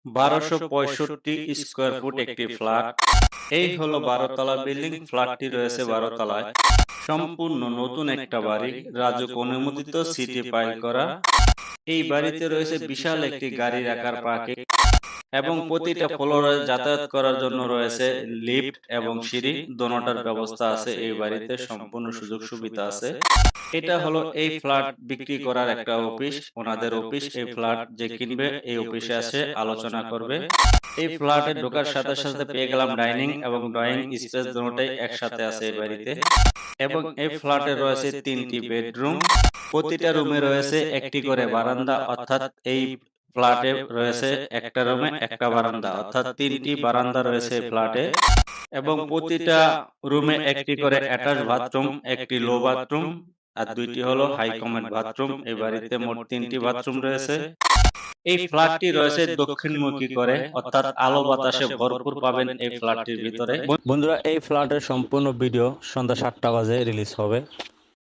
1265 square foot একটি flat. এই হলো 12 তলা বিল্ডিং। ফ্ল্যাটটি রয়েছে 12 তলায়। সম্পূর্ণ নতুন একটা বাড়ি, রাজুক অনুমোদিত, সিটি পাইল করা। এই বাড়িতে রয়েছে বিশাল একটি গাড়ি রাখার পার্কিং এবং প্রতিটা ফ্লোরে যাতায়াত করার জন্য রয়েছে লিফট এবং সিঁড়ি, দোনোটার ব্যবস্থা আছে। এই বাড়িতে সম্পূর্ণ সুযোগ সুবিধা আছে। এটা হলো এই ফ্ল্যাট বিক্রি করার একটা অফিস, ওনাদের অফিস। এই ফ্ল্যাট যে কিনবে এই অফিসে আসে আলোচনা করবে। এই ফ্ল্যাটে ঢোকার সাথে সাথে পেয়ে গেলাম ডাইনিং এবং ড্রয়িং স্পেস, দুটোটাই একসাথে আছে এই বাড়িতে। এবং এই ফ্ল্যাটে রয়েছে 3টি বেডরুম। প্রতিটা রুমে রয়েছে একটি করে বারান্দা, অর্থাৎ এই ফ্ল্যাটে রয়েছে একটা রুমে একটা বারান্দা, অর্থাৎ 3টি বারান্দা রয়েছে এই ফ্ল্যাটে। এবং প্রতিটা রুমে একটি করে অ্যাটাচ বাথরুম, একটি লো বাথরুম আর 2টি হলো হাই কমন বাথরুম। এই বাড়িতে মোট 3টি বাথরুম রয়েছে। এই ফ্ল্যাটটি রয়েছে দক্ষিণমুখী করে, অর্থাৎ আলো বাতাসে ভরপুর পাবেন এই ফ্ল্যাটটির ভিতরে। বন্ধুরা, এই ফ্ল্যাটের সম্পূর্ণ ভিডিও সন্ধ্যা 7টা বাজে রিলিজ হবে।